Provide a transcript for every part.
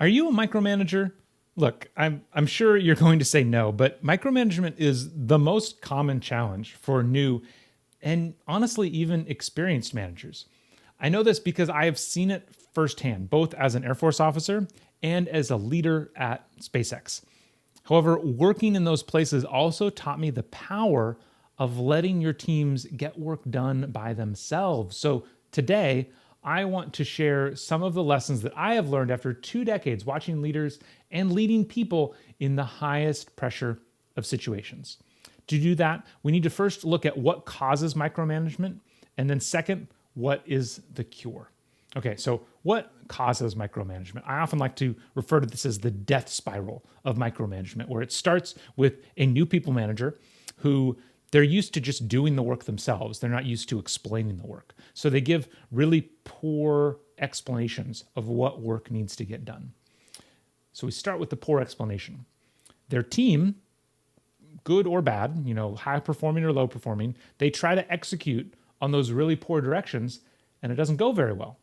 Are you a micromanager? Look, I'm sure you're going to say no, but micromanagement is the most common challenge for new and honestly even experienced managers. I know this because I have seen it firsthand, both as an Air Force officer and as a leader at SpaceX. However, working in those places also taught me the power of letting your teams get work done by themselves. So today, I want to share some of the lessons that I have learned after 2 decades watching leaders and leading people in the highest pressure of situations. To do that, we need to first look at what causes micromanagement, and then second, what is the cure? Okay, so what causes micromanagement? I often like to refer to this as the death spiral of micromanagement, where it starts with a new people manager who they're used to just doing the work themselves. They're not used to explaining the work. So they give really poor explanations of what work needs to get done. So we start with the poor explanation. Their team, good or bad, high performing or low performing, they try to execute on those really poor directions and it doesn't go very well.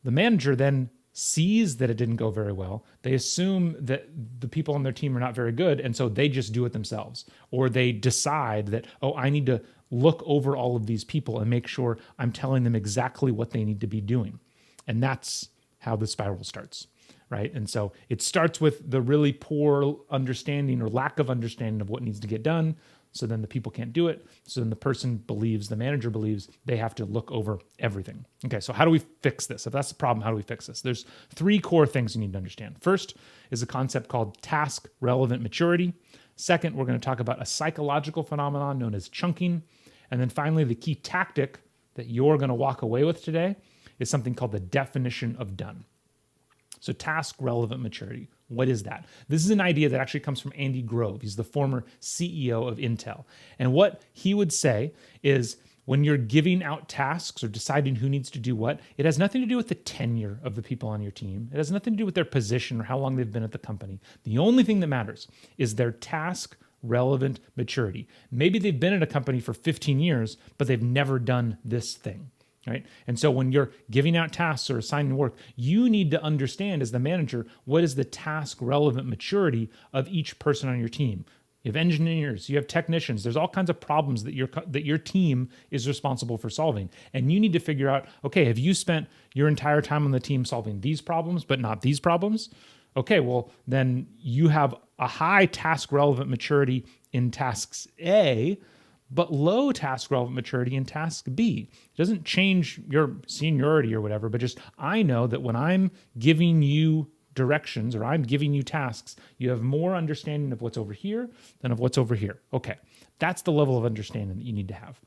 The manager then sees that it didn't go very well. They assume that the people on their team are not very good, and so they just do it themselves. Or they decide that, I need to look over all of these people and make sure I'm telling them exactly what they need to be doing. And that's how the spiral starts, right? And so it starts with the really poor understanding or lack of understanding of what needs to get done. So then the people can't do it. So then the manager believes they have to look over everything. Okay, so how do we fix this? If that's the problem, how do we fix this? There's 3 core things you need to understand. First is a concept called task relevant maturity. Second, we're going to talk about a psychological phenomenon known as chunking. And then finally, the key tactic that you're going to walk away with today is something called the definition of done. So task relevant maturity. What is that? This is an idea that actually comes from Andy Grove. He's the former CEO of Intel. And what he would say is when you're giving out tasks or deciding who needs to do what, it has nothing to do with the tenure of the people on your team. It has nothing to do with their position or how long they've been at the company. The only thing that matters is their task relevant maturity. Maybe they've been at a company for 15 years, but they've never done this thing. Right? And so when you're giving out tasks or assigning work, you need to understand as the manager, what is the task relevant maturity of each person on your team. You have engineers, you have technicians, there's all kinds of problems that your team is responsible for solving. And you need to figure out, okay, have you spent your entire time on the team solving these problems, but not these problems? Okay, well, then you have a high task relevant maturity in tasks A, but low task relevant maturity in task B. It doesn't change your seniority or whatever, but just I know that when I'm giving you directions or I'm giving you tasks, you have more understanding of what's over here than of what's over here. Okay, that's the level of understanding that you need to have.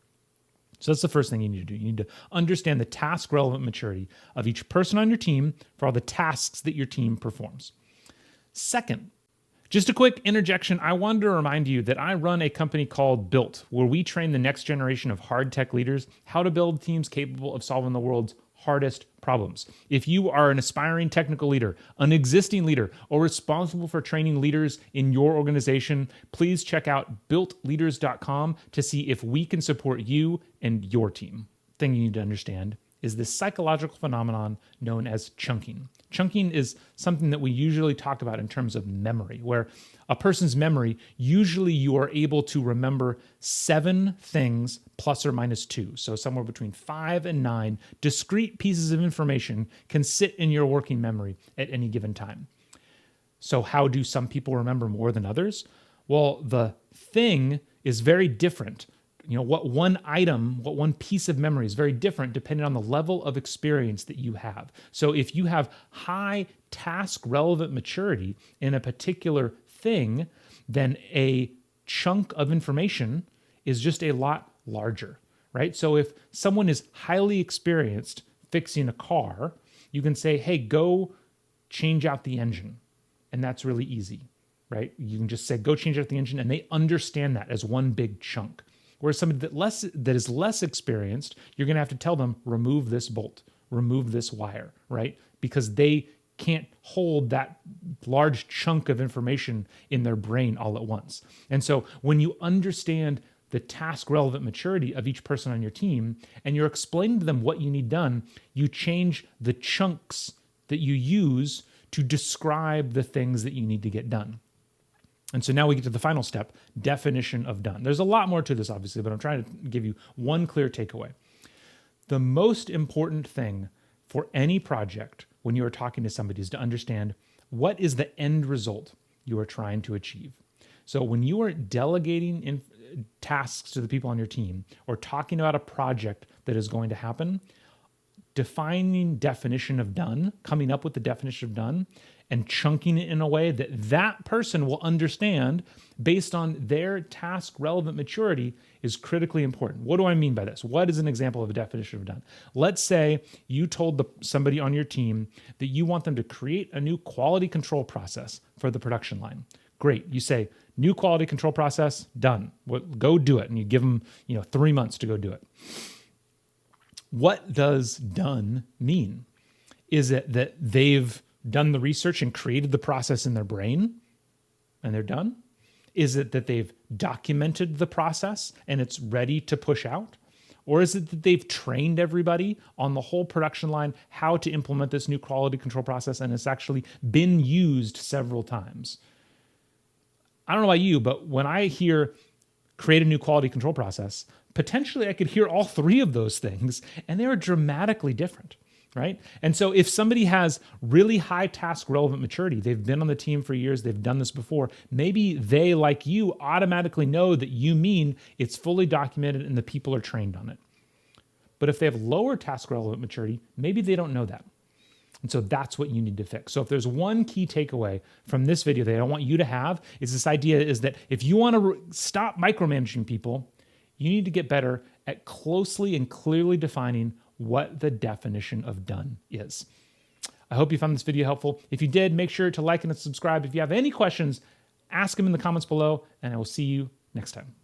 So that's the first thing you need to do. You need to understand the task relevant maturity of each person on your team for all the tasks that your team performs. Second, just a quick interjection. I wanted to remind you that I run a company called Built, where we train the next generation of hard tech leaders how to build teams capable of solving the world's hardest problems. If you are an aspiring technical leader, an existing leader, or responsible for training leaders in your organization, please check out builtleaders.com to see if we can support you and your team. Thing you need to understand is this psychological phenomenon known as chunking. Chunking is something that we usually talk about in terms of memory, where a person's memory, usually you are able to remember 7 things plus or minus 2. So somewhere between 5 and 9 discrete pieces of information can sit in your working memory at any given time. So how do some people remember more than others? Well, the thing is very different. What one piece of memory is very different depending on the level of experience that you have. So if you have high task relevant maturity in a particular thing, then a chunk of information is just a lot larger, right? So if someone is highly experienced fixing a car, you can say, hey, go change out the engine. And that's really easy, right? You can just say, go change out the engine, and they understand that as one big chunk. Whereas somebody that is less experienced, you're going to have to tell them, remove this bolt, remove this wire, right? Because they can't hold that large chunk of information in their brain all at once. And so when you understand the task relevant maturity of each person on your team and you're explaining to them what you need done, you change the chunks that you use to describe the things that you need to get done. And so now we get to the final step, definition of done. There's a lot more to this, obviously, but I'm trying to give you one clear takeaway. The most important thing for any project when you are talking to somebody is to understand what is the end result you are trying to achieve. So when you are delegating tasks to the people on your team or talking about a project that is going to happen, defining definition of done, coming up with the definition of done, and chunking it in a way that that person will understand based on their task relevant maturity is critically important. What do I mean by this? What is an example of a definition of done? Let's say you told somebody on your team that you want them to create a new quality control process for the production line. Great. You say, new quality control process, done. Go do it. And you give them 3 months to go do it. What does done mean? Is it that they've done the research and created the process in their brain and they're done? Is it that they've documented the process and it's ready to push out? Or is it that they've trained everybody on the whole production line how to implement this new quality control process and it's actually been used several times? I don't know about you, but when I hear create a new quality control process, potentially I could hear all three of those things and they are dramatically different, right? And so if somebody has really high task relevant maturity, they've been on the team for years, they've done this before, maybe they, like you, automatically know that you mean it's fully documented and the people are trained on it. But if they have lower task relevant maturity, maybe they don't know that. And so that's what you need to fix. So if there's one key takeaway from this video that I want you to have is this idea is that if you want to stop micromanaging people, you need to get better at closely and clearly defining what the definition of done is. I hope you found this video helpful. If you did, make sure to like and subscribe. If you have any questions, ask them in the comments below, and I will see you next time.